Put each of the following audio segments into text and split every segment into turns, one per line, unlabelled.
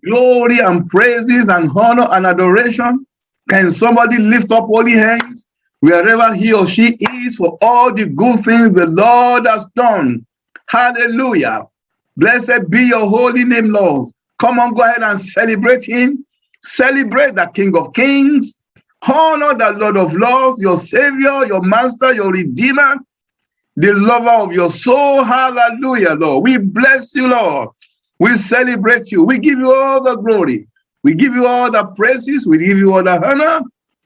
glory and praises and honor and adoration. Can somebody lift up holy hands wherever he or she is for all the good things the Lord has done? Hallelujah. Blessed be your holy name, Lord. Come on, go ahead and celebrate him. Celebrate the King of Kings. Honor the Lord of Lords, your Savior, your Master, your Redeemer, the lover of your soul. Hallelujah, Lord. We bless you, Lord. We celebrate you. We give you all the glory. We give you all the praises. We give you all the honor.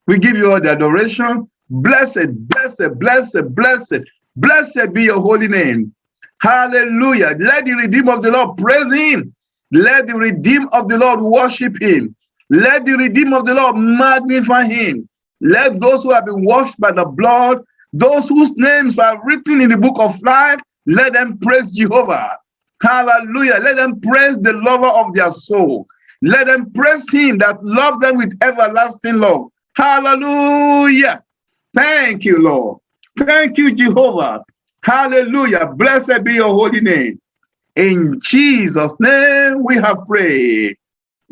We give you all the adoration. Blessed, blessed, blessed, blessed, blessed be your holy name. Hallelujah. Let the Redeemer of the Lord praise him. Let the Redeemer of the Lord worship him. Let the Redeemer of the Lord magnify him. Let those who have been washed by the blood, those whose names are written in the book of life, let them praise Jehovah. Hallelujah. Let them praise the lover of their soul. Let them praise him that loved them with everlasting love. Hallelujah. Thank you, Lord. Thank you, Jehovah. Hallelujah. Blessed be your holy name. In Jesus' name we have prayed.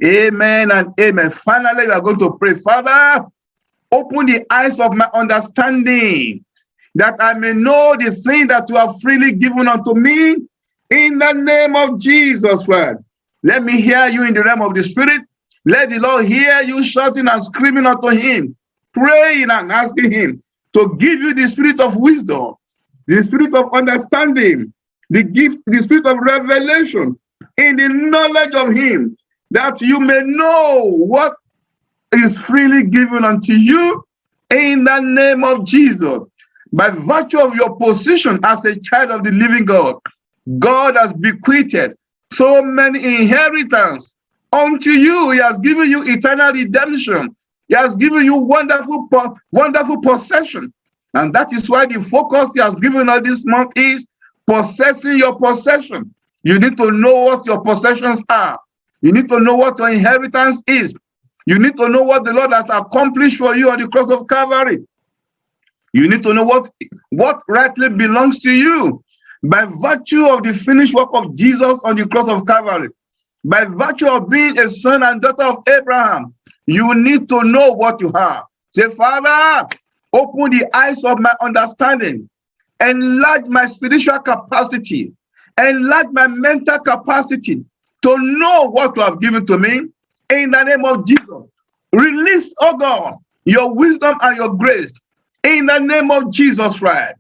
Amen and amen. Finally, we are going to pray. Father, open the eyes of my understanding, that I may know the thing that you have freely given unto me, in the name of Jesus Christ. Let me hear you in the realm of the Spirit. Let the Lord hear you shouting and screaming unto him, praying and asking him to give you the spirit of wisdom, the spirit of understanding, the gift, the spirit of revelation in the knowledge of him, that you may know what is freely given unto you in the name of Jesus. By virtue of your position as a child of the living God, God has bequeathed so many inheritance unto you. He has given you eternal redemption. He has given you wonderful possession. And that is why the focus he has given us this month is possessing your possession. You need to know what your possessions are. You need to know what your inheritance is. You need to know what the Lord has accomplished for you on the cross of Calvary. You need to know what rightly belongs to you by virtue of the finished work of Jesus on the cross of Calvary. By virtue of being a son and daughter of Abraham, you need to know what you have. Say, Father, open the eyes of my understanding, enlarge my spiritual capacity, enlarge my mental capacity to know what you have given to me in the name of Jesus. Release, oh God, your wisdom and your grace in the name of Jesus Christ.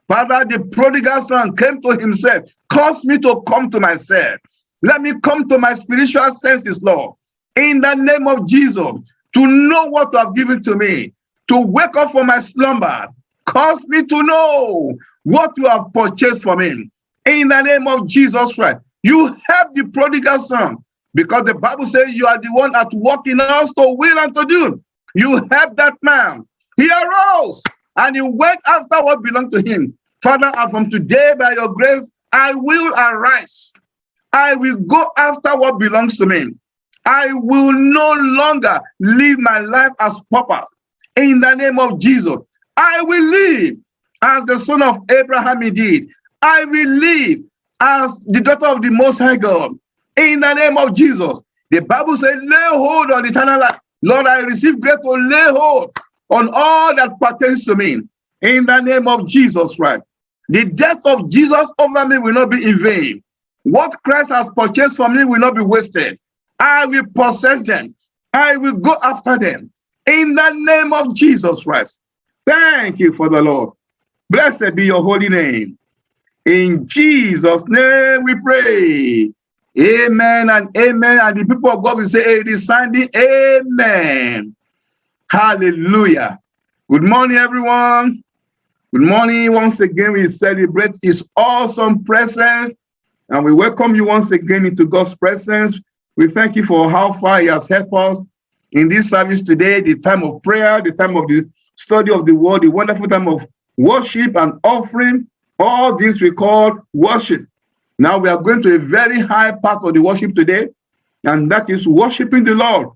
Father, the prodigal son came to himself. Cause me to come to myself. Let me come to my spiritual senses, Lord, in the name of Jesus, to know what you have given to me, to wake up from my slumber. Cause me to know what you have purchased for me, in the name of Jesus Christ. You help the prodigal son, because the Bible says you are the one at work in us to will and to do. You help that man. He arose and he went after what belonged to him. Father, and from today, by your grace, I will arise. I will go after what belongs to me. I will no longer live my life as paupers. In the name of Jesus, I will live as the son of Abraham did. I will live as the daughter of the Most High God. In the name of Jesus, the Bible says, lay hold on eternal life. Lord, I receive grace to lay hold on all that pertains to me. In the name of Jesus Christ. The death of Jesus over me will not be in vain. What Christ has purchased for me will not be wasted. I will possess them. I will go after them. In the name of Jesus Christ. Thank you for the Lord. Blessed be your holy name. In Jesus' name we pray. Amen and amen. And the people of God will say, it is Sunday. Amen. Hallelujah. Good morning, everyone. Good morning. Once again, we celebrate his awesome presence. And we welcome you once again into God's presence. We thank you for how far he has helped us in this service today, the time of prayer, the time of the study of the word, the wonderful time of worship and offering. All this we call worship. Now we are going to a very high part of the worship today, and that is worshiping the Lord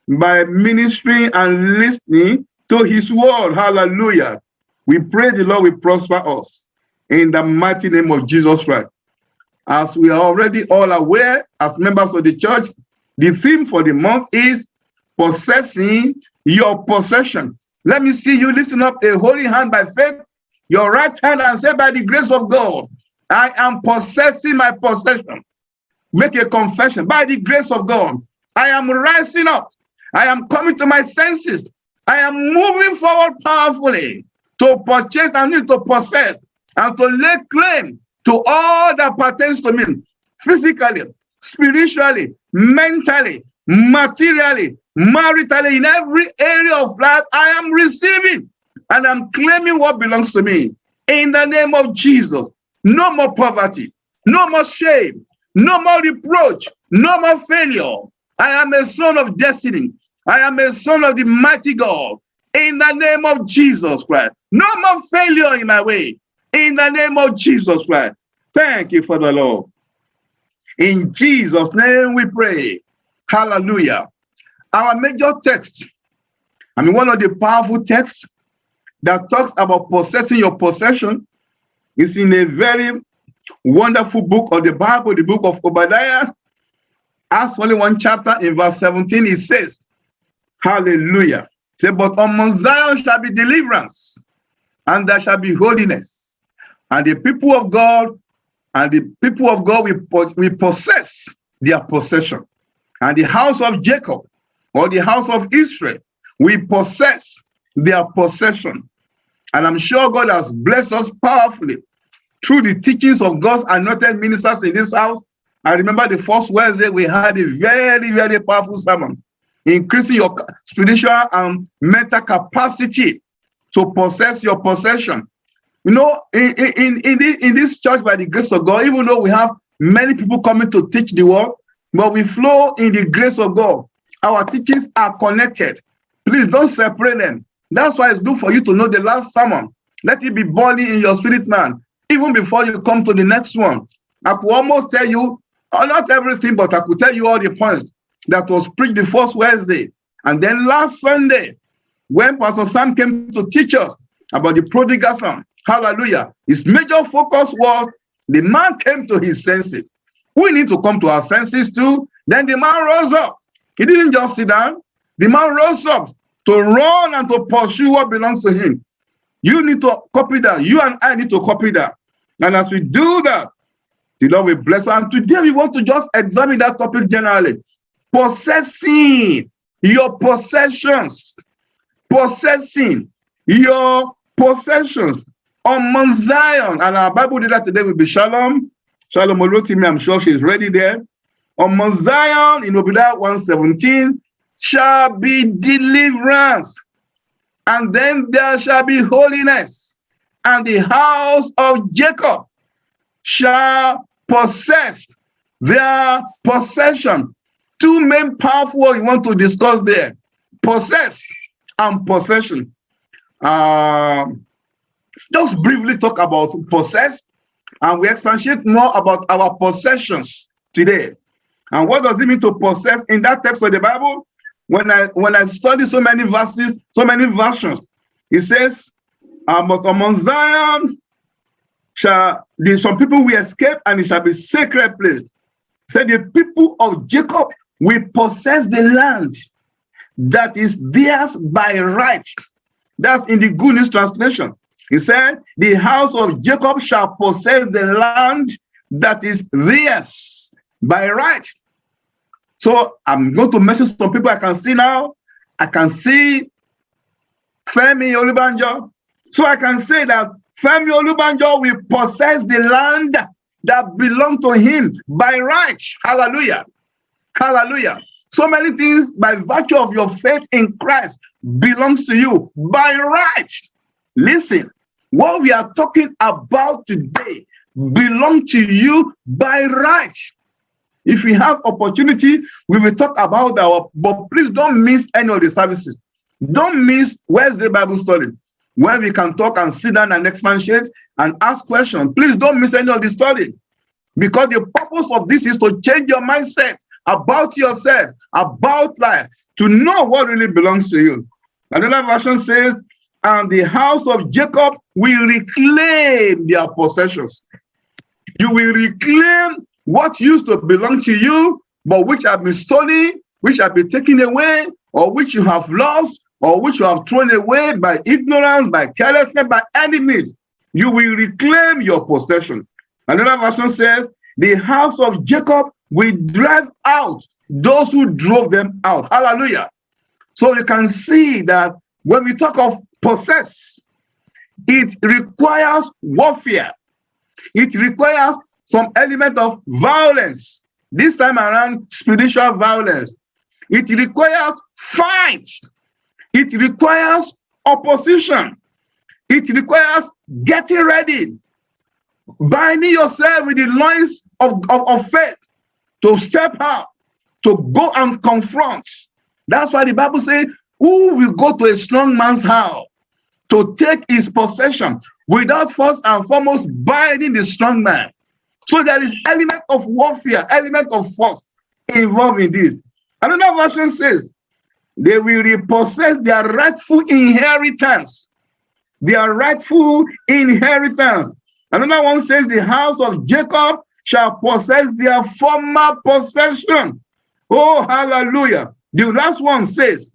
by ministering and listening to his word. Hallelujah. We pray the Lord will prosper us in the mighty name of Jesus Christ. As we are already all aware, as members of the church, The theme for the month is possessing your possession. Let me see you listen up a holy hand by faith, your right hand, and say, by the grace of God, I am possessing my possession. Make a confession. By the grace of God, I am rising up. I am coming to my senses. I am moving forward powerfully to purchase and need to possess and to lay claim to all that pertains to me, physically, spiritually, mentally, materially, maritally, in every area of life. I am receiving and I'm claiming what belongs to me. In the name of Jesus, no more poverty, no more shame, no more reproach, no more failure. I am a son of destiny. I am a son of the mighty God. In the name of Jesus Christ. No more failure in my way. In the name of Jesus Christ. Thank you for the Lord. In Jesus' name we pray. Hallelujah. Our major text, one of the powerful texts that talks about possessing your possession, is in a very wonderful book of the Bible, the book of Obadiah. Acts only one chapter in verse 17, it says, hallelujah. Say, but on Mount Zion shall be deliverance, and there shall be holiness. And the people of God will possess their possession. And the house of Jacob, or the house of Israel, will possess their possession. And I'm sure God has blessed us powerfully through the teachings of God's anointed ministers in this house. I remember the first Wednesday we had a very, very powerful sermon, increasing your spiritual and mental capacity to possess your possession. In this church, by the grace of God, even though we have many people coming to teach the word, but we flow in the grace of God. Our teachings are connected. Please don't separate them. That's why it's good for you to know the last sermon. Let it be burning in your spirit, man, even before you come to the next one. I could almost tell you, not everything, but I could tell you all the points that was preached the first Wednesday. And then last Sunday, when Pastor Sam came to teach us about the prodigal son, hallelujah, his major focus was the man came to his senses. We need to come to our senses too. Then the man rose up. He didn't just sit down. The man rose up to run and to pursue what belongs to him. You need to copy that. You and I need to copy that. And as we do that, the Lord will bless us. And today we want to just examine that topic generally. Possessing your possessions. Possessing your possessions. On Mount Zion, and our Bible reader today will be Shalom. Shalom Olotimi, I'm sure she's ready there. On Mount Zion, in Obadiah 1:17, shall be deliverance, and then there shall be holiness, and the house of Jacob shall possess their possession. Two main powerful words we want to discuss there: possess and possession. Just briefly talk about possess, and we expatiate more about our possessions today. And what does it mean to possess in that text of the Bible? When I study so many verses, so many versions, it says, but on Mount Zion some people will escape, and it shall be sacred place. Say the people of Jacob will possess the land that is theirs by right. That's in the Good News Translation. He said, the house of Jacob shall possess the land that is theirs by right. So I'm going to mention some people I can see now. I can see Femi Olubanjo. So I can say that Femi Olubanjo will possess the land that belongs to him by right. Hallelujah. Hallelujah. So many things by virtue of your faith in Christ belongs to you by right. Listen, what we are talking about today belongs to you by right. If we have opportunity, we will talk about but please don't miss any of the services. Don't miss Wednesday Bible study, where we can talk and sit down and expatiate and ask questions. Please don't miss any of the study, because the purpose of this is to change your mindset about yourself, about life, to know what really belongs to you. Another version says, and the house of Jacob will reclaim their possessions. You will reclaim what used to belong to you but which have been stolen, which have been taken away, or which you have lost, or which you have thrown away by ignorance, by carelessness, by any means, you will reclaim your possession. Another version says, the house of Jacob will drive out those who drove them out. Hallelujah. So you can see that when we talk of possess, it requires warfare. It requires some element of violence. This time around, spiritual violence. It requires fight. It requires opposition. It requires getting ready, binding yourself with the loins of faith to step out, to go and confront. That's why the Bible says, who will go to a strong man's house to take his possession without first and foremost binding the strong man? So there is element of warfare, element of force involved in this. Another version says, they will repossess their rightful inheritance. Their rightful inheritance. Another one says, the house of Jacob shall possess their former possession. Oh, hallelujah. The last one says,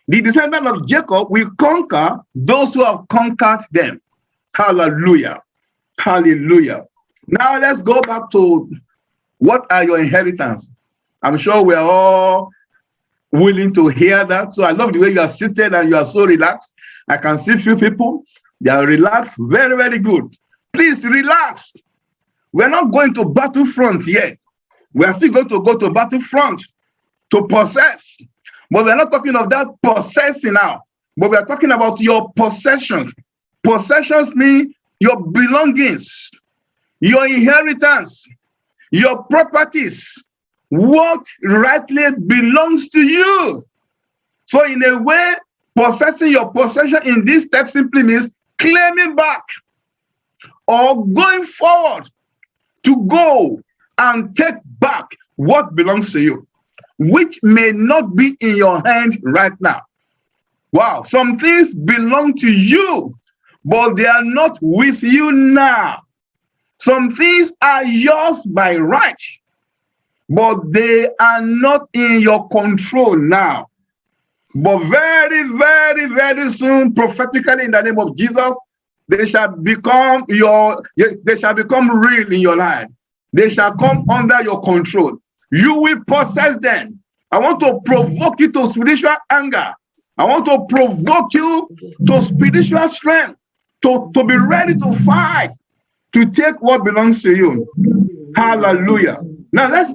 the descendant of Jacob will conquer those who have conquered them. Hallelujah. Hallelujah. Now let's go back to what are your inheritance. I'm sure we are all willing to hear that. So I love the way you are seated and you are so relaxed. I can see few people, they are relaxed, very, very good. Please relax. We're not going to battlefront yet. We are still going to go to battlefront to possess. But we're not talking of that possessing now. But we are talking about your possessions. Possessions mean your belongings, your inheritance, your properties, what rightly belongs to you. So in a way, possessing your possession in this text simply means claiming back or going forward to go and take back what belongs to you, which may not be in your hand right now. Wow, some things belong to you, but they are not with you now. Some things are yours by right, but they are not in your control now. But very, very, very soon, prophetically in the name of Jesus, they shall become real in your life. They shall come under your control. You will possess them. I want to provoke you to spiritual anger. I want to provoke you to spiritual strength, to be ready to fight, to take what belongs to you. Hallelujah. Now let's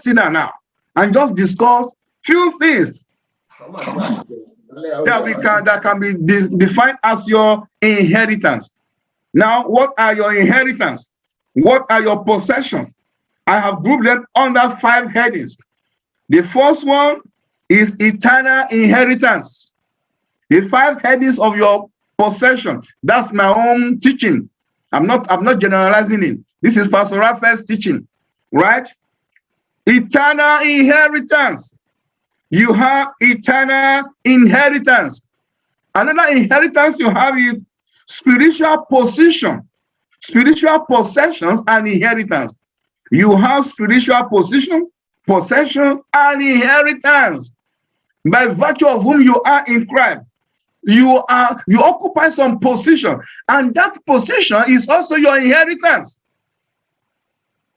sit down now and just discuss few things that can be defined as your inheritance. Now, what are your inheritance? What are your possessions? I have grouped them under 5 headings. The first one is eternal inheritance. The 5 headings of your possession. That's my own teaching. I'm not generalizing it. This is Pastor Raphael's teaching, right? Eternal inheritance. You have eternal inheritance. Another inheritance you have is spiritual position. Spiritual possessions and inheritance. You have spiritual possession, and inheritance. By virtue of whom you are in Christ, you occupy some position, and that position is also your inheritance.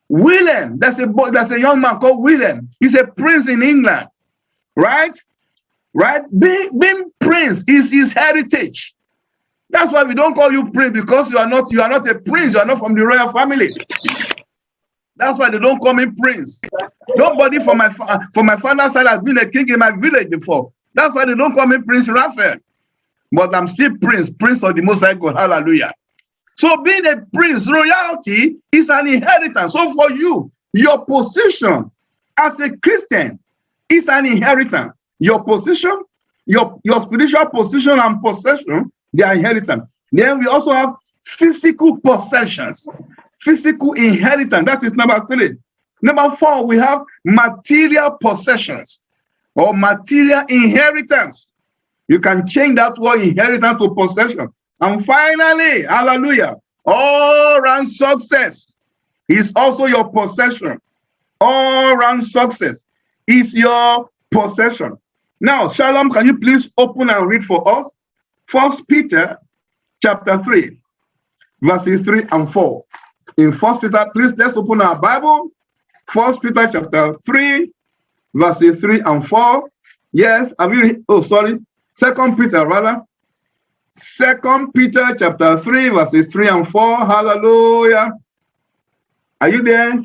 William, there's a young man called William. He's a prince in England, right? Being prince is his heritage. That's why we don't call you prince, because you are not a prince. You are not from the royal family. That's why they don't call me prince. Nobody from my father's side has been a king in my village before. That's why they don't call me Prince Raphael. But I'm still prince of the Most High God. Hallelujah. So being a prince, royalty is an inheritance. So for you, your position as a Christian is an inheritance. Your position, your spiritual position and possession, they are inheritance. Then we also have physical possessions, physical inheritance. That is number 3. Number 4, we have material possessions or material inheritance. You can change that word inheritance to possession. And finally, hallelujah, all-round success is also your possession. All round success is your possession. Now, Shalom, can you please open and read for us 1 Peter chapter 3, verses 3 and 4. In 1 Peter, please, let's open our Bible. 1 Peter chapter 3, verses 3 and 4. Yes, have you? Oh, sorry. 2 Peter, rather. 2 Peter chapter 3, verses 3 and 4. Hallelujah. Are you there?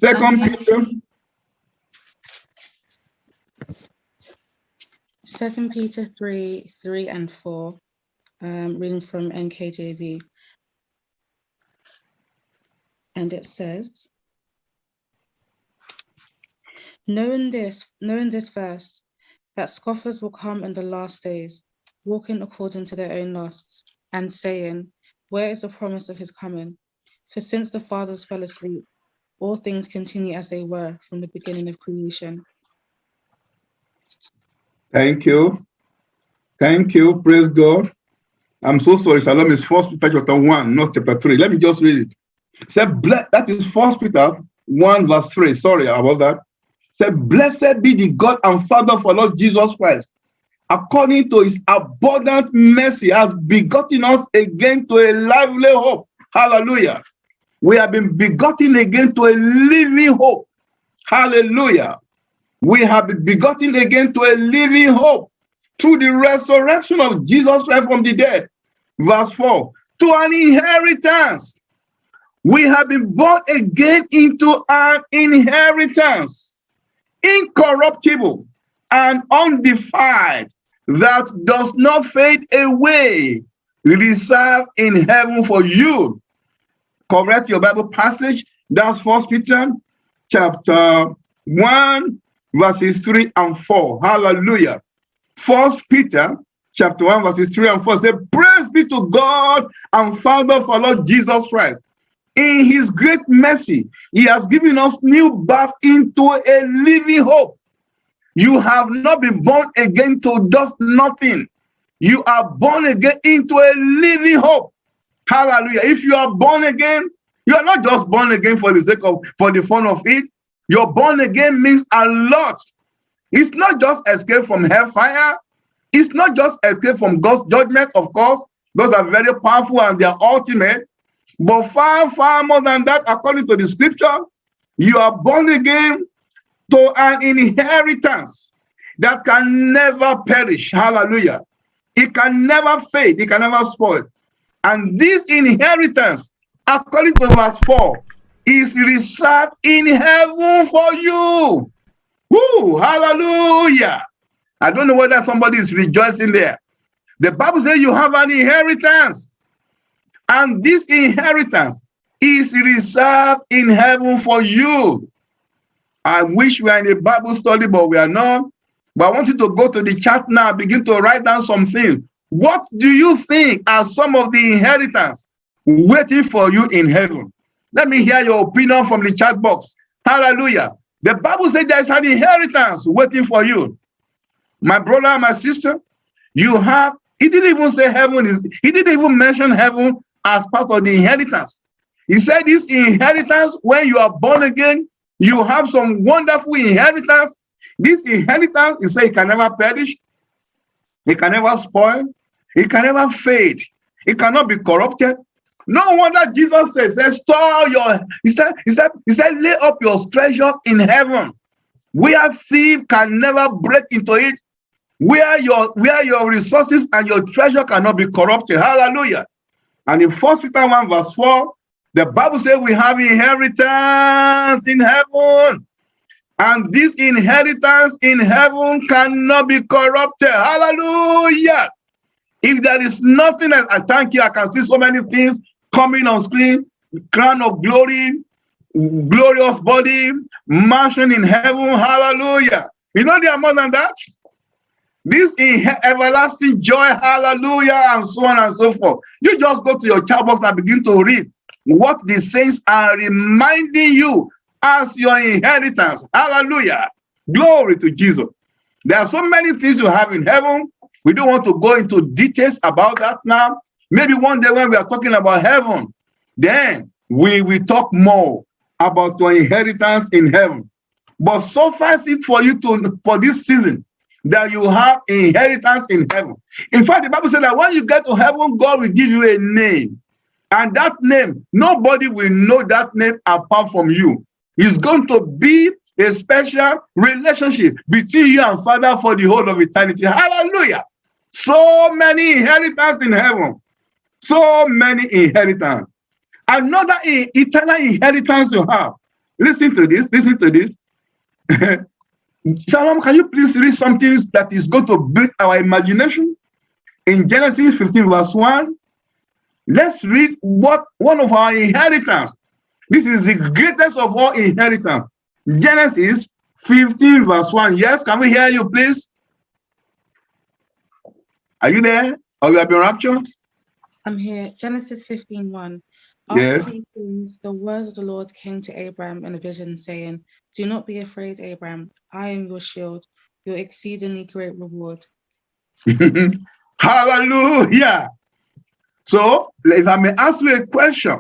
2 Peter.
2 Peter 3, 3 and 4, reading from NKJV. And it says, knowing this first, that scoffers will come in the last days, walking according to their own lusts, and saying, where is the promise of his coming? For since the fathers fell asleep, all things continue as they were from the beginning of creation.
Thank you. Thank you. Praise God. I'm so sorry. Shalom is 1 Peter chapter 1, not chapter 3. Let me just read it. Say, that is 1 Peter 1, verse 3. Sorry about that. Say, blessed be the God and Father of our Lord Jesus Christ. According to his abundant mercy, has begotten us again to a lively hope. Hallelujah. We have been begotten again to a living hope. Hallelujah. We have been begotten again to a living hope through the resurrection of Jesus Christ from the dead. Verse 4, to an inheritance. We have been born again into an inheritance, incorruptible and undefiled, that does not fade away, reserved in heaven for you. Correct your Bible passage. That's 1 Peter chapter 1, verses 3 and 4. Hallelujah. 1 Peter chapter 1, verses 3 and 4 say, praise be to God and Father of our Lord Jesus Christ. In his great mercy, he has given us new birth into a living hope. You have not been born again to just nothing. You are born again into a living hope. Hallelujah. If you are born again, you are not just born again for the sake of, for the fun of it. Your born again means a lot. It's not just escape from hellfire. It's not just escape from God's judgment, of course. Those are very powerful and they are ultimate. But far, far more than that, according to the scripture, you are born again to an inheritance that can never perish. Hallelujah. It can never fade. It can never spoil. And this inheritance, according to verse 4, is reserved in heaven for you. Woo, hallelujah. I don't know whether somebody is rejoicing there. The Bible says you have an inheritance. And this inheritance is reserved in heaven for you. I wish we are in a Bible study, but we are not. But I want you to go to the chat now, begin to write down something. What do you think are some of the inheritance waiting for you in heaven? Let me hear your opinion from the chat box. Hallelujah. The Bible says there is an inheritance waiting for you. My brother and my sister, you have, he didn't even say heaven is, he didn't even mention heaven as part of the inheritance. He said this inheritance, when you are born again, you have some wonderful inheritance. This inheritance, he said, it can never perish. It can never spoil. It can never fade. It cannot be corrupted. No wonder Jesus says, store your, he said, lay up your treasures in heaven, where thief can never break into it, where your resources and your treasure cannot be corrupted. Hallelujah. And in 1 Peter 1 verse 4, the Bible says we have inheritance in heaven. And this inheritance in heaven cannot be corrupted. Hallelujah. If there is nothing else, I thank you. I can see so many things coming on screen. Crown of glory, glorious body, mansion in heaven. Hallelujah. You know there are more than that? This everlasting joy, hallelujah, and so on and so forth. You just go to your chat box and begin to read what the saints are reminding you as your inheritance. Hallelujah. Glory to Jesus. There are so many things you have in heaven. We don't want to go into details about that now. Maybe one day when we are talking about heaven, then we talk more. about your inheritance in heaven. But suffice it for you to, for this season, that you have inheritance in heaven. In fact, the Bible said that when you get to heaven, God will give you a name. And that name, nobody will know that name apart from you. It's going to be a special relationship between you and Father for the whole of eternity. Hallelujah. So many inheritance in heaven. So many inheritance. Another eternal inheritance you have. Listen to this. Listen to this. Shalom, can you please read something that is going to build our imagination? In Genesis 15 verse 1, let's read what one of our inheritance. This is the greatest of all inheritance. Genesis 15 verse 1. Yes, can we hear you, please? Are you there? Or you have been raptured?
I'm here. Genesis 15:1.
Yes.
After these things, the word of the Lord came to Abraham in a vision, saying, "Do not be afraid, Abraham. I am your shield, your exceedingly great reward."
Hallelujah. So, if I may ask you a question,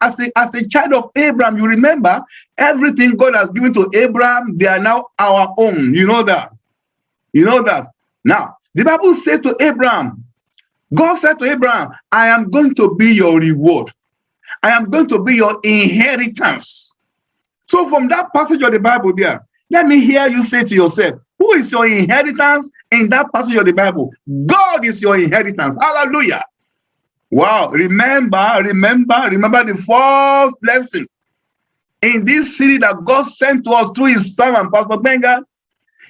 as a child of Abraham, you remember everything God has given to Abraham, they are now our own. You know that. You know that. Now, the Bible said to Abraham, God said to Abraham, I am going to be your reward. I am going to be your inheritance. So from that passage of the Bible there, let me hear you say to yourself, who is your inheritance in that passage of the Bible? God is your inheritance. Hallelujah. Wow. Remember the first lesson in this city that God sent to us through his servant, Pastor Benga,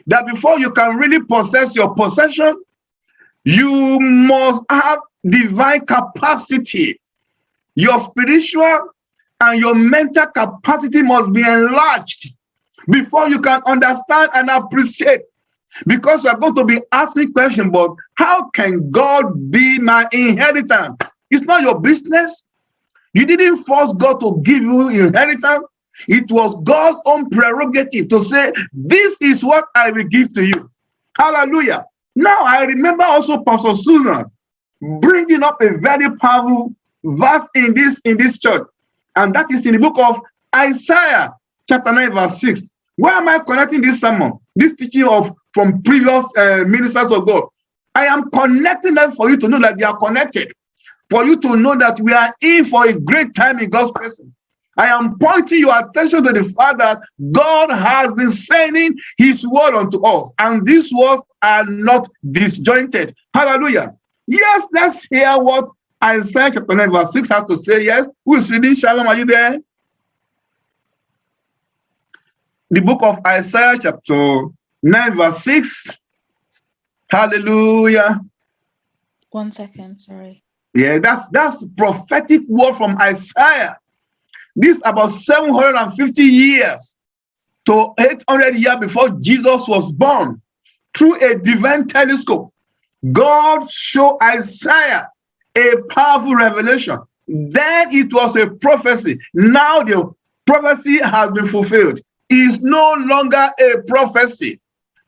that before you can really possess your possession, you must have divine capacity. Your spiritual and your mental capacity must be enlarged before you can understand and appreciate. Because you are going to be asking questions, but how can God be my inheritance? It's not your business. You didn't force God to give you inheritance. It was God's own prerogative to say, this is what I will give to you. Hallelujah. Now, I remember also Pastor Susan bringing up a very powerful verse in this church. And that is in the book of Isaiah, chapter 9, verse 6. Why am I connecting this sermon, this teaching from previous ministers of God? I am connecting them for you to know that they are connected. For you to know that we are in for a great time in God's presence. I am pointing your attention to the fact that God has been sending his word unto us, and these words are not disjointed. Hallelujah. Yes, let's hear what Isaiah chapter 9 verse 6 has to say. Yes, who is reading? Shalom, are you there? The book of Isaiah chapter 9 verse 6. Hallelujah.
1 second, sorry.
Yeah, that's prophetic word from Isaiah. This about 750 years to 800 years before Jesus was born. Through a divine telescope, God showed Isaiah a powerful revelation. Then it was a prophecy. Now the prophecy has been fulfilled. It is no longer a prophecy.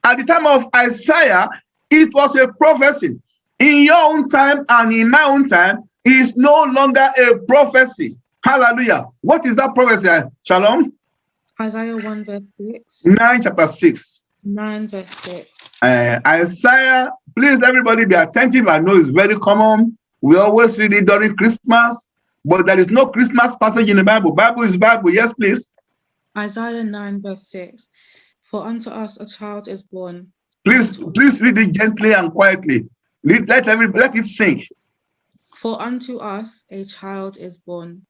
At the time of Isaiah, it was a prophecy. In your own time and in my own time, it is no longer a prophecy. Hallelujah. What is that prophecy? Shalom.
Isaiah 1 verse 6.
9 chapter 6.
9 verse 6.
Isaiah, please everybody be attentive. I know it's very common. We always read it during Christmas, but there is no Christmas passage in the Bible. Bible is Bible. Yes, please.
Isaiah 9 verse 6. For unto us a child is born.
Please read it gently and quietly. Let it sink.
For unto us a child is born.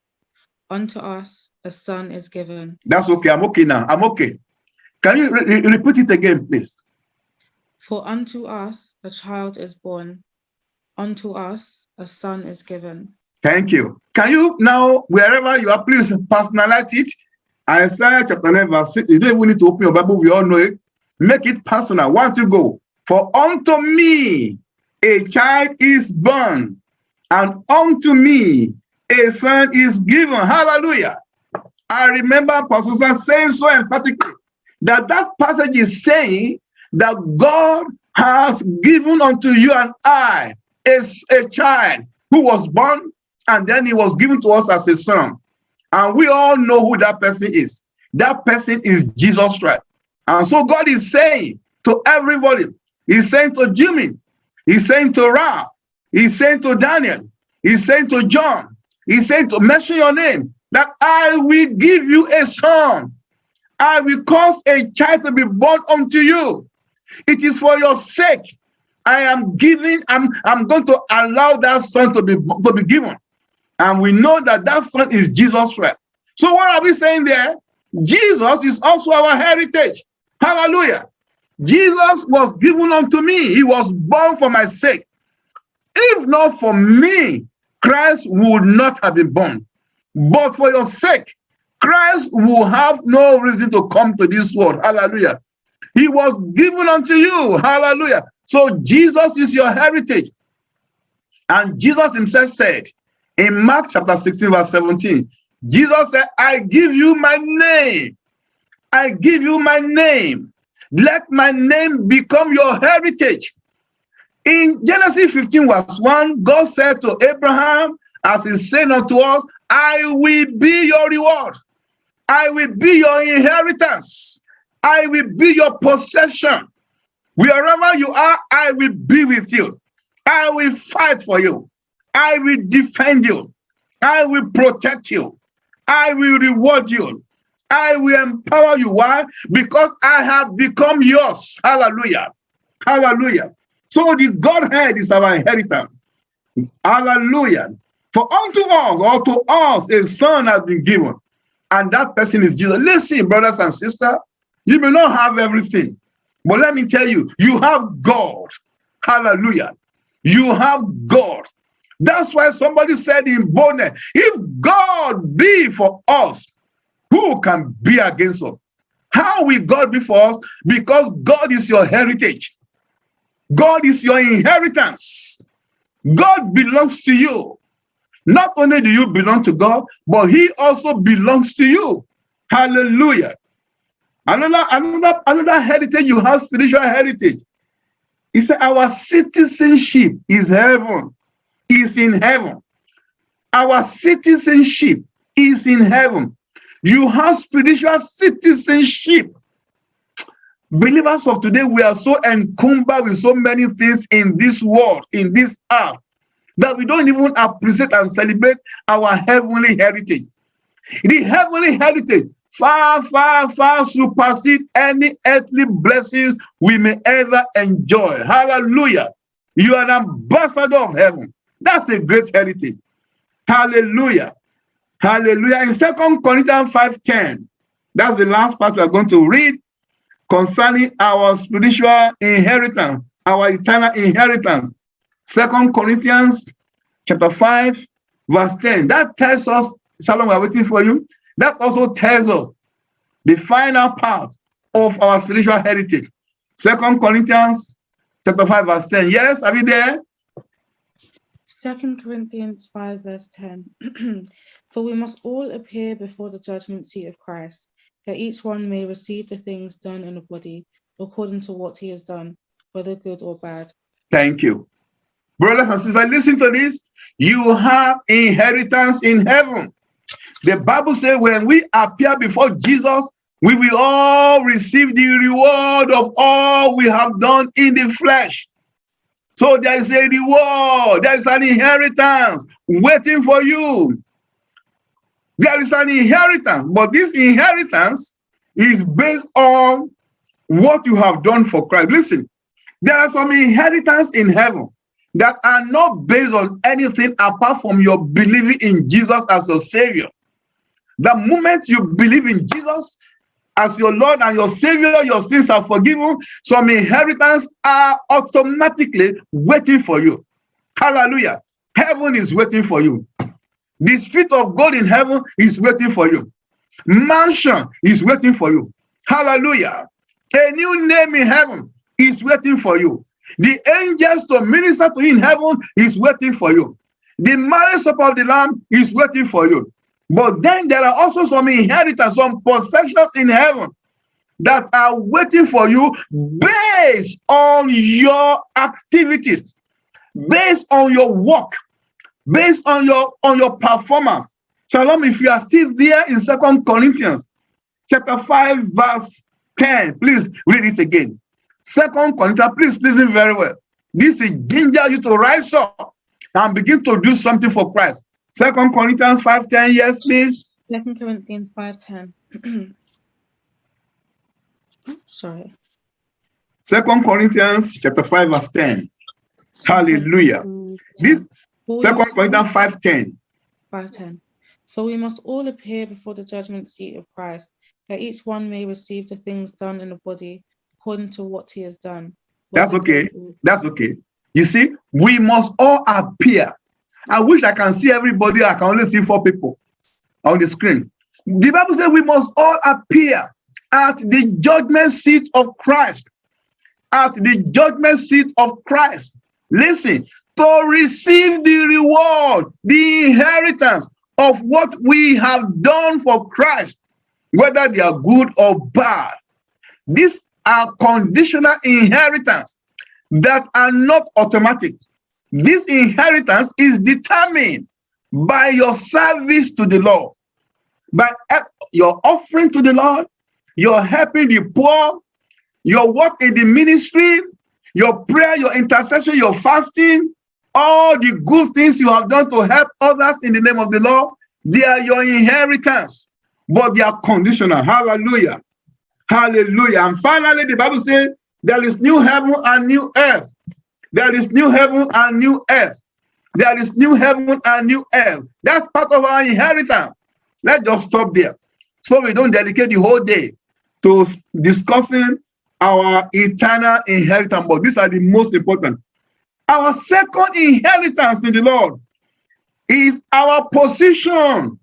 Unto us a son is given.
That's okay. I'm okay now. I'm okay. Can you repeat it again, please?
For unto us a child is born. Unto us a son is given.
Thank you. Can you now, wherever you are, please personalize it? Isaiah chapter 9 verse 6. You don't even need to open your Bible. We all know it. Make it personal. 1 to go. For unto me a child is born, and unto me a son is given. Hallelujah. I remember Pastor saying so emphatically that passage is saying that God has given unto you and I a child who was born, and then he was given to us as a son. And we all know who that person is. That person is Jesus Christ. And so God is saying to everybody, he's saying to Jimmy, he's saying to Ralph, he's saying to Daniel, he's saying to John, he's saying to mention your name, that I will give you a son. I will cause a child to be born unto you. It is for your sake. I am giving, I'm going to allow that son to be given. And we know that that son is Jesus Christ. So what are we saying there? Jesus is also our heritage. Hallelujah. Jesus was given unto me. He was born for my sake. If not for me, Christ would not have been born. But for your sake, Christ will have no reason to come to this world. Hallelujah. He was given unto you. Hallelujah. So Jesus is your heritage. And Jesus himself said in Mark chapter 16, verse 17, Jesus said, I give you my name. I give you my name. Let my name become your heritage. In Genesis 15, verse 1, God said to Abraham, as he said unto us, I will be your reward. I will be your inheritance. I will be your possession. Wherever you are, I will be with you. I will fight for you. I will defend you. I will protect you. I will reward you. I will empower you. Why? Because I have become yours. Hallelujah. Hallelujah. So the Godhead is our inheritance. Hallelujah. For unto us, or to us, a son has been given. And that person is Jesus. Listen, brothers and sisters, you may not have everything. But let me tell you, you have God. Hallelujah. You have God. That's why somebody said in boldness, if God be for us, who can be against us? How will God be for us? Because God is your heritage. God is your inheritance. God belongs to you. Not only do you belong to God, but he also belongs to you. Hallelujah. Another heritage you have, spiritual heritage. He said our citizenship is heaven, is in heaven. Our citizenship is in heaven. You have spiritual citizenship. Believers of today, we are so encumbered with so many things in this world, in this earth, that we don't even appreciate and celebrate our heavenly heritage. The heavenly heritage far, far, far supersede any earthly blessings we may ever enjoy. Hallelujah. You are an ambassador of heaven. That's a great heritage. Hallelujah. Hallelujah. In 2 Corinthians 5:10, that's the last part we are going to read concerning our spiritual inheritance, our eternal inheritance. 2 Corinthians chapter 5, verse 10. That tells us, Shalom, we're waiting for you. That also tells us the final part of our spiritual heritage. 2 Corinthians chapter 5, verse 10. Yes, are we there?
2 Corinthians 5, verse 10. For we must all appear before the judgment seat of Christ, that each one may receive the things done in the body according to what he has done, whether good or bad.
Thank you. Brothers and sisters, listen to this. You have inheritance in heaven. The Bible says when we appear before Jesus, we will all receive the reward of all we have done in the flesh. So there is a reward, there is an inheritance waiting for you. There is an inheritance, but this inheritance is based on what you have done for Christ. Listen, there are some inheritance in heaven that are not based on anything apart from your believing in Jesus as your Savior. The moment you believe in Jesus as your Lord and your Savior, your sins are forgiven. Some inheritance are automatically waiting for you. Hallelujah. Heaven is waiting for you. The Spirit of God in heaven is waiting for you. Mansion is waiting for you. Hallelujah. A new name in heaven is waiting for you. The angels to minister to you in heaven is waiting for you. The marriage supper of the Lamb is waiting for you. But then there are also some inheritance, some possessions in heaven that are waiting for you based on your activities, based on your work, based on your performance. Shalom, if you are still there in 2 Corinthians chapter 5, verse 10, please read it again. 2 Corinthians, please listen very well. This will ginger you to rise up and begin to do something for Christ. 2 Corinthians 5:10, yes, please.
2 Corinthians 5:10. Sorry.
2 Corinthians chapter 5, verse 10. Hallelujah. This 2 Corinthians 5:10.
5:10. For we must all appear before the judgment seat of Christ, that each one may receive the things done in the body according to what he has done.
That's okay. That's okay. You see, we must all appear. I wish I can see everybody. I can only see 4 people on the screen. The Bible says we must all appear at the judgment seat of Christ. At the judgment seat of Christ. Listen, to receive the reward, the inheritance of what we have done for Christ, whether they are good or bad. These are conditional inheritance that are not automatic. This inheritance is determined by your service to the Lord, by your offering to the Lord, your helping the poor, your work in the ministry, your prayer, your intercession, your fasting, all the good things you have done to help others in the name of the Lord. They are your inheritance, but they are conditional. Hallelujah. Hallelujah. And finally, the Bible says there is new heaven and new earth. There is new heaven and new earth. There is new heaven and new earth. That's part of our inheritance. Let's just stop there, so we don't dedicate the whole day to discussing our eternal inheritance, but these are the most important. Our second inheritance in the Lord is our position,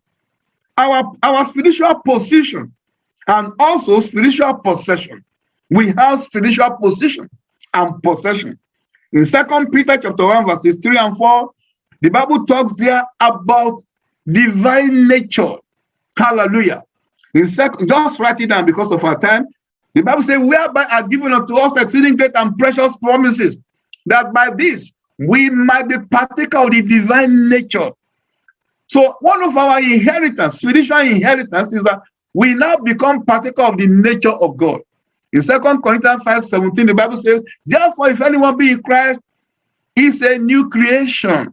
our spiritual position, and also spiritual possession. We have spiritual position and possession. In 2 Peter chapter 1, verses 3 and 4, the Bible talks there about divine nature. Hallelujah. Just write it down because of our time. The Bible says, whereby are given unto us exceeding great and precious promises, that by this we might be partaker of the divine nature. So one of our inheritance, spiritual inheritance, is that we now become partaker of the nature of God. In 2 Corinthians 5:17, the Bible says, therefore, if anyone be in Christ, he's a new creation.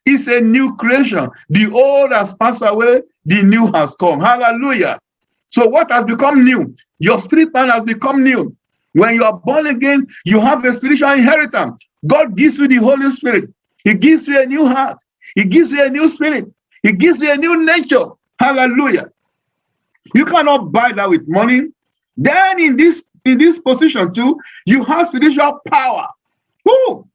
It's a new creation. The old has passed away, the new has come. Hallelujah. So what has become new? Your spirit man has become new. When you are born again, you have a spiritual inheritance. God gives you the Holy Spirit. He gives you a new heart. He gives you a new spirit. He gives you a new nature. Hallelujah. You cannot buy that with money. Then in this position too, you have spiritual power. Who?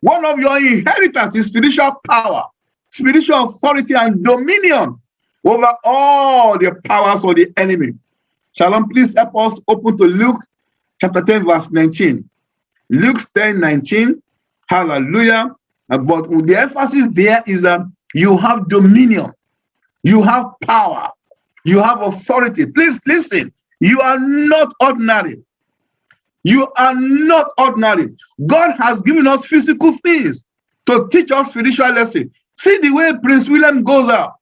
One of your inheritance is spiritual power, spiritual authority and dominion over all the powers of the enemy. Shalom, please help us open to Luke chapter 10, verse 19. Luke 10:19. Hallelujah. But the emphasis there is that you have dominion, you have power, you have authority. Please listen. You are not ordinary. You are not ordinary. God has given us physical things to teach us spiritual lessons. See the way Prince William goes out.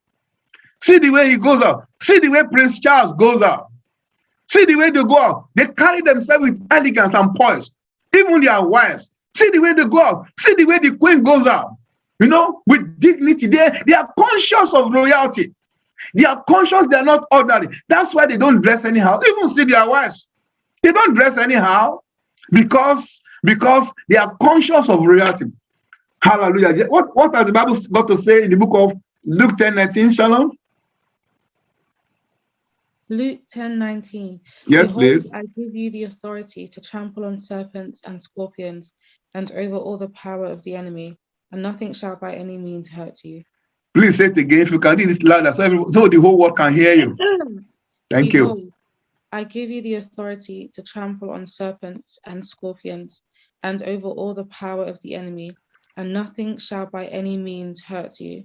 See the way he goes out. See the way Prince Charles goes out. See the way they go out. They carry themselves with elegance and poise. Even their wives. See the way they go out. See the way the queen goes out. You know, with dignity. They are conscious of royalty. They are conscious they are not ordinary. That's why they don't dress anyhow. Even see their wives. They don't dress anyhow because they are conscious of royalty. Hallelujah. What has the Bible got to say in the book of Luke 10:19, Shalom?
Luke 10:19.
Yes,
Behold,
please.
I give you the authority to trample on serpents and scorpions and over all the power of the enemy, and nothing shall by any means hurt you.
Please say it again if you can read it louder so the whole world can hear you. Thank
Behold,
you.
I give you the authority to trample on serpents and scorpions and over all the power of the enemy, and nothing shall by any means hurt you.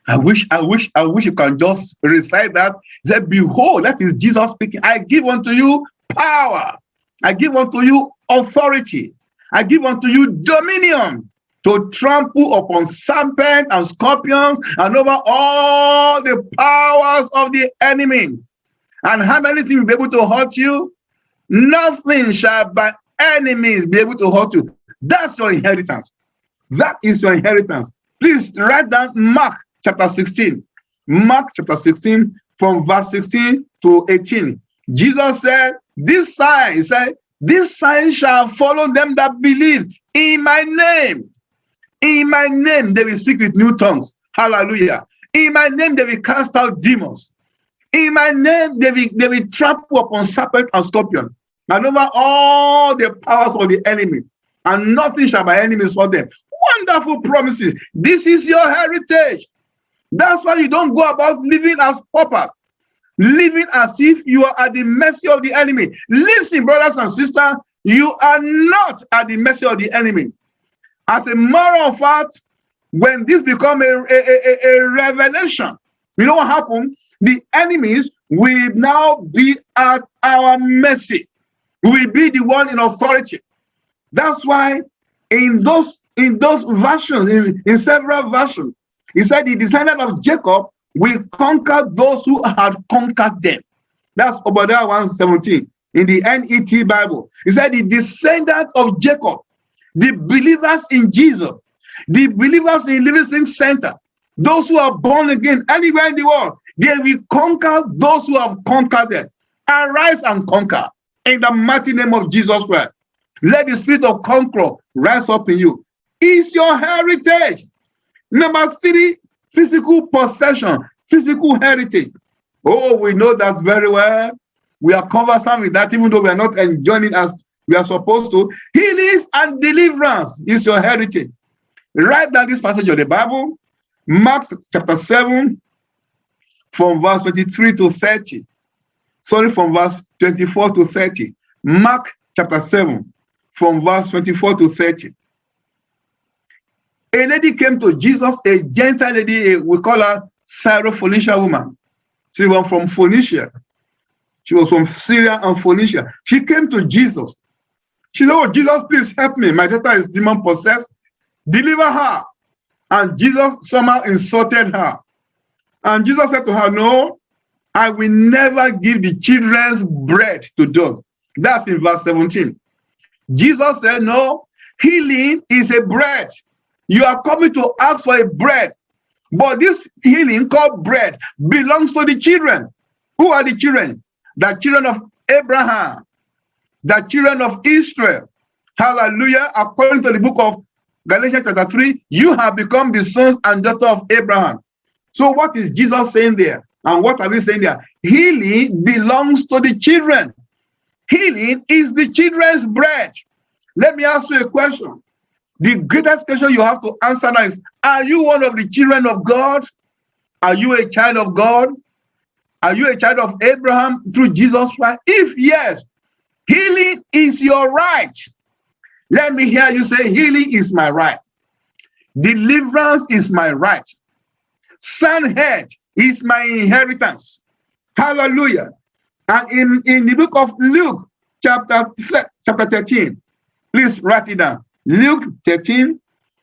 I wish you can just recite that. Say, behold, that is Jesus speaking. I give unto you power. I give unto you authority. I give unto you dominion to trample upon serpents and scorpions and over all the powers of the enemy. And how many things will be able to hurt you? Nothing shall by enemies be able to hurt you. That's your inheritance. That is your inheritance. Please write down Mark chapter 16. Mark chapter 16 from verse 16 to 18. Jesus said, this sign shall follow them that believe in my name. In my name, they will speak with new tongues. Hallelujah. In my name, they will cast out demons. In my name, they will trample upon serpent and scorpion and over all the powers of the enemy. And nothing shall by enemies for them. Wonderful promises. This is your heritage. That's why you don't go about living as pauper, living as if you are at the mercy of the enemy. Listen, brothers and sisters, you are not at the mercy of the enemy. As a matter of fact, when this becomes a revelation, you know what happened? The enemies will now be at our mercy. We will be the one in authority. That's why in those versions, in several versions, he said the descendant of Jacob will conquer those who had conquered them. That's Obadiah 1:17 in the NET Bible. He said the descendant of Jacob, the believers in Jesus, the believers in Living Spring Center, those who are born again anywhere in the world, they will conquer those who have conquered them. Arise and conquer in the mighty name of Jesus Christ. Let the spirit of conqueror rise up in you. It's your heritage. Number 3, physical possession, physical heritage. Oh, we know that very well. We are conversant with that, even though we are not enjoying it as we are supposed to. Healing and deliverance is your heritage. Write down this passage of the Bible, Mark chapter 7, from verse 23 to 30. Sorry, from verse 24 to 30. Mark chapter 7, from verse 24 to 30. A lady came to Jesus, a Gentile lady, we call her Syrophoenician woman. She was from Phoenicia. She was from Syria and Phoenicia. She came to Jesus. She said, oh, Jesus, please help me. My daughter is demon possessed. Deliver her. And Jesus somehow insulted her. And Jesus said to her, no, I will never give the children's bread to dogs. That's in verse 17. Jesus said, no, healing is a bread. You are coming to ask for a bread. But this healing called bread belongs to the children. Who are the children? The children of Abraham, the children of Israel. Hallelujah. According to the book of Galatians chapter 3, you have become the sons and daughters of Abraham. So what is Jesus saying there? And what are we saying there? Healing belongs to the children. Healing is the children's bread. Let me ask you a question. The greatest question you have to answer now is, are you one of the children of God? Are you a child of God? Are you a child of Abraham through Jesus Christ? If yes, healing is your right. Let me hear you say, healing is my right. Deliverance is my right. Sonhead is my inheritance. Hallelujah. And in the book of Luke, chapter 13, please write it down. Luke 13,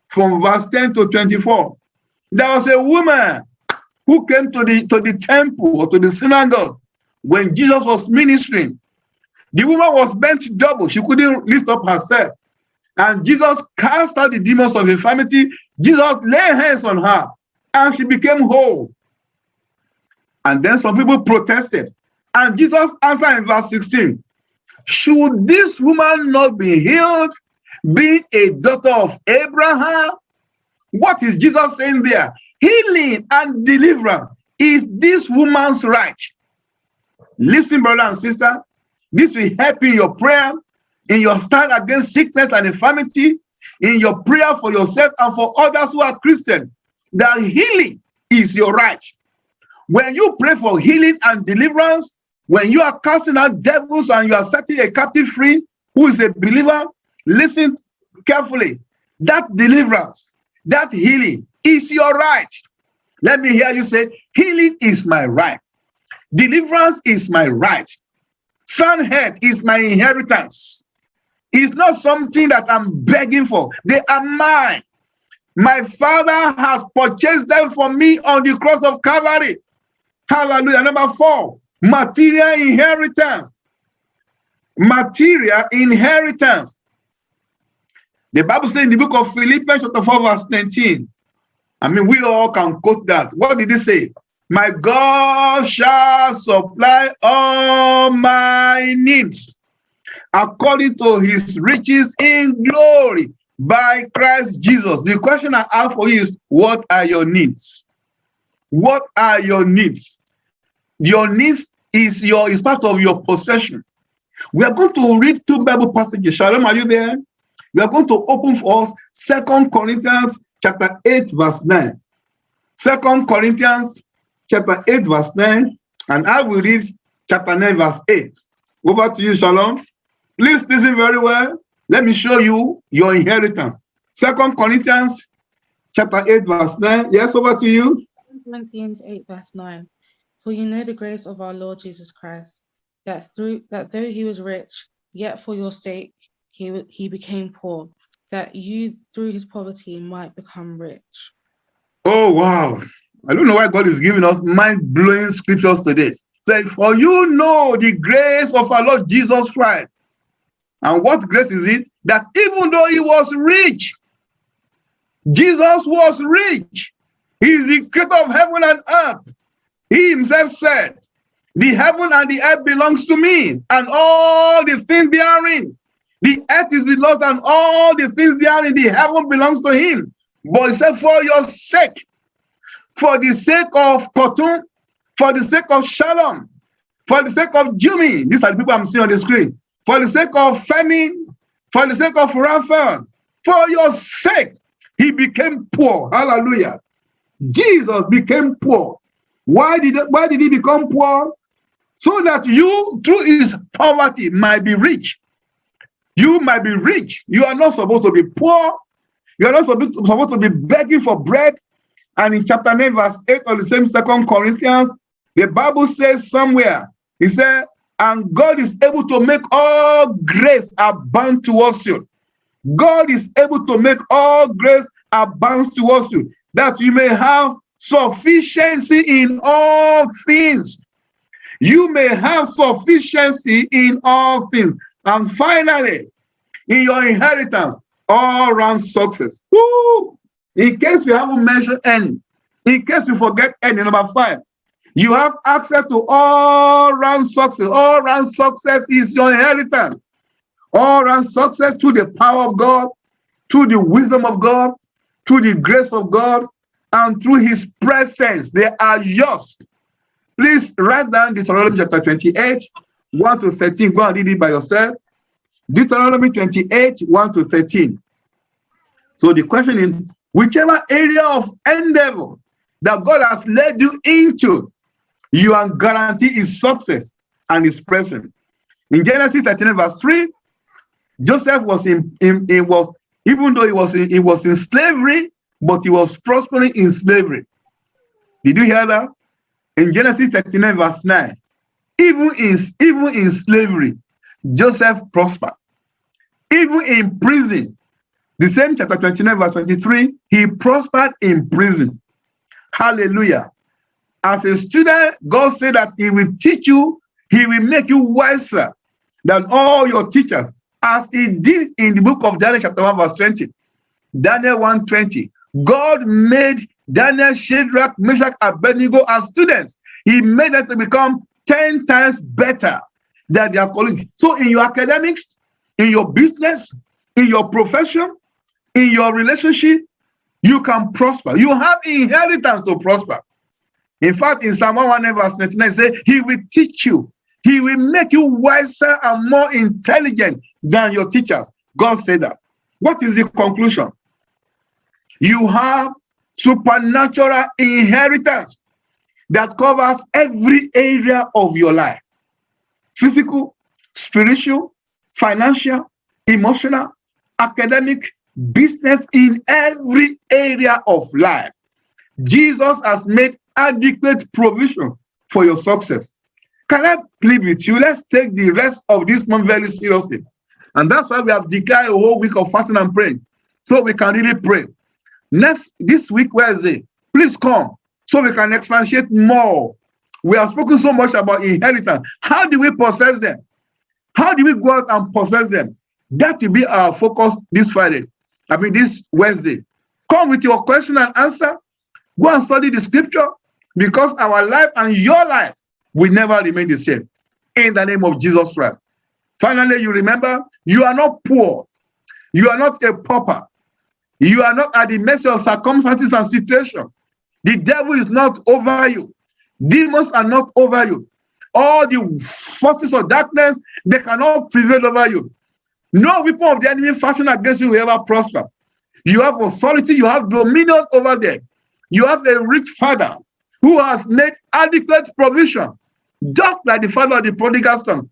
from verse 10 to 24. There was a woman who came to the temple or to the synagogue when Jesus was ministering. The woman was bent double. She couldn't lift up herself. And Jesus cast out the demons of infirmity. Jesus laid hands on her and she became whole. And then some people protested. And Jesus answered in verse 16, should this woman not be healed, being a daughter of Abraham? What is Jesus saying there? Healing and deliverance is this woman's right. Listen, brother and sister, this will help in your prayer, in your stand against sickness and infirmity, in your prayer for yourself and for others who are Christian. That healing is your right. When you pray for healing and deliverance, when you are casting out devils and you are setting a captive free who is a believer, listen carefully. That deliverance, that healing is your right. Let me hear you say, healing is my right. Deliverance is my right. Sonhead is my inheritance. It's not something that I'm begging for. They are mine. My Father has purchased them for me on the cross of Calvary. Hallelujah. Number 4, material inheritance. Material inheritance. The Bible says in the book of Philippians chapter 4 verse 19. I mean, we all can quote that. What did he say? My God shall supply all my needs according to his riches in glory by Christ Jesus. The question I have for you is, what are your needs? What are your needs? Your needs is part of your possession. We are going to read 2 Bible passages. Shalom, are you there? We are going to open for us 2 Corinthians chapter 8 verse 9. 2 Corinthians chapter 8 verse 9, and I will read chapter 9 verse 8. Over to you, Shalom. Please listen very well. Let me show you your inheritance. 2 Corinthians chapter 8 verse 9. Yes, over to you.
2 Corinthians 8 verse 9. For you know the grace of our Lord Jesus Christ, that though he was rich, yet for your sake he became poor, that you through his poverty might become rich.
Oh, wow. I don't know why God is giving us mind-blowing scriptures today. Said, for you know the grace of our Lord Jesus Christ. And what grace is it? That even though he was rich, Jesus was rich. He is the creator of heaven and earth. He himself said, the heaven and the earth belongs to me, and all the things therein. The earth is the Lord's, and all the things therein, the heaven belongs to him. But he said, for your sake, for the sake of Cotton, for the sake of Shalom, for the sake of Jimmy, these are the people I'm seeing on the screen, for the sake of Femi, for the sake of Raphael, for your sake, he became poor. Hallelujah. Jesus became poor. Why did he become poor? So that you, through his poverty, might be rich. You might be rich. You are not supposed to be poor. You are not supposed to be begging for bread. And in chapter 9, verse 8 of the same 2 Corinthians, the Bible says somewhere, he said, and God is able to make all grace abound towards you. God is able to make all grace abound towards you, that you may have sufficiency in all things. You may have sufficiency in all things. And finally, in your inheritance, all-round success. Woo! In case we haven't mentioned any, in case you forget any, number 5, you have access to all-round success. All-round success is your inheritance. All-round success through the power of God, through the wisdom of God, through the grace of God, and through his presence. They are yours. Please write down Deuteronomy chapter 28, 1 to 13. Go and read it by yourself. Deuteronomy 28, 1 to 13. So the question is, whichever area of endeavor that God has led you into, you are guaranteed his success and his presence. In Genesis 13 verse 3, Joseph was even though he was in slavery, but he was prospering in slavery. Did you hear that? In Genesis 39 verse 9, even in slavery, Joseph prospered. Even in prison, the same chapter 29 verse 23, he prospered in prison. Hallelujah. As a student, God said that he will teach you, he will make you wiser than all your teachers, as he did in the book of Daniel chapter 1 verse 20. Daniel 1:20. God made Daniel, Shadrach, Meshach, Abednego as students. He made them to become 10 times better than their colleagues. So in your academics, in your business, in your profession, in your relationship, you can prosper. You have inheritance to prosper. In fact, in Psalm 119 verse 99, it says, he will teach you. He will make you wiser and more intelligent than your teachers. God said that. What is the conclusion? You have supernatural inheritance that covers every area of your life. Physical, spiritual, financial, emotional, academic, business, in every area of life. Jesus has made adequate provision for your success. Can I plead with you? Let's take the rest of this month very seriously. And that's why we have declared a whole week of fasting and praying, so we can really pray. This week, Wednesday, please come so we can expatiate more. We have spoken so much about inheritance. How do we possess them? How do we go out and possess them? That will be our focus this this Wednesday. Come with your question and answer. Go and study the scripture, because our life and your life will never remain the same. In the name of Jesus Christ. Finally, you remember, you are not poor. You are not a pauper. You are not at the mercy of circumstances and situations. The devil is not over you. Demons are not over you. All the forces of darkness, they cannot prevail over you. No weapon of the enemy fashioned against you will ever prosper. You have authority, you have dominion over them. You have a rich father who has made adequate provision, just like the father of the prodigal son.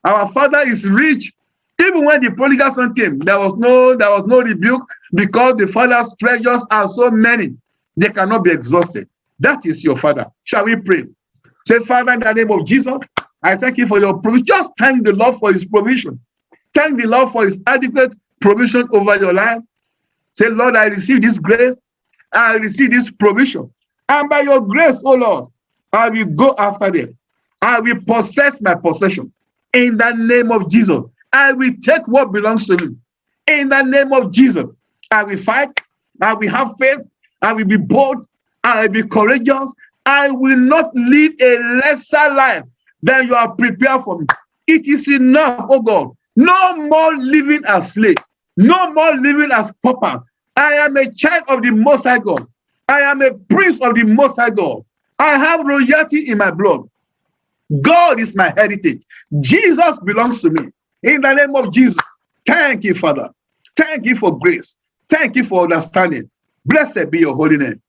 Our father is rich. Even when the prodigal son came, there was no rebuke, because the father's treasures are so many, they cannot be exhausted. That is your father. Shall we pray? Say, Father, in the name of Jesus, I thank you for your provision. Just thank the Lord for his provision. Thank the Lord for his adequate provision over your life. Say, Lord, I receive this grace. I receive this provision. And by your grace, oh Lord, I will go after them. I will possess my possession. In the name of Jesus, I will take what belongs to me. In the name of Jesus, I will fight. I will have faith. I will be bold. I will be courageous. I will not live a lesser life than you are prepared for me. It is enough, oh God. No more living as slave. No more living as pauper. I am a child of the Most High God. I am a prince of the Most High God. I have royalty in my blood. God is my heritage. Jesus belongs to me. In the name of Jesus, thank you, Father. Thank you for grace. Thank you for understanding. Blessed be your holy name.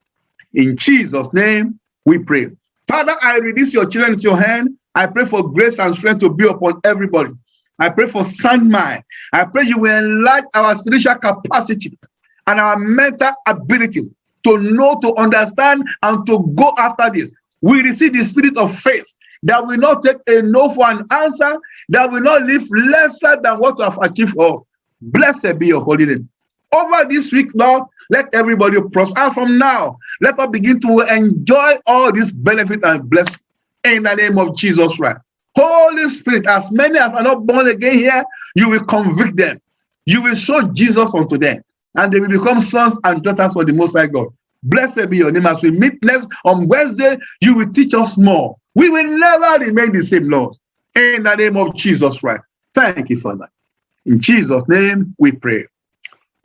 In Jesus' name, we pray. Father, I release your children into your hand. I pray for grace and strength to be upon everybody. I pray for sound mind. I pray you will enlarge our spiritual capacity and our mental ability to know, to understand, and to go after this. We receive the spirit of faith that will not take a no for an answer, that will not live lesser than what we have achieved for. Blessed be your holy name. Over this week, Lord, let everybody prosper. And from now, let us begin to enjoy all this benefit and blessing in the name of Jesus Christ. Holy Spirit, as many as are not born again here, you will convict them. You will show Jesus unto them, and they will become sons and daughters of the Most High God. Blessed be your name. As we meet next on Wednesday, you will teach us more. We will never remain the same, Lord. In the name of Jesus Christ. Thank you, Father. In Jesus' name, we pray.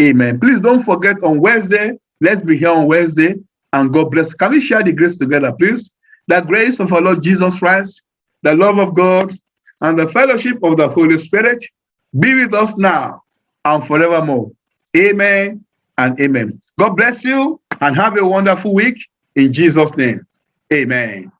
Amen. Please don't forget on Wednesday. Let's be here on Wednesday, and God bless. Can we share the grace together, please? The grace of our Lord Jesus Christ, the love of God, and the fellowship of the Holy Spirit be with us now and forevermore. Amen and amen. God bless you and have a wonderful week in Jesus' name. Amen.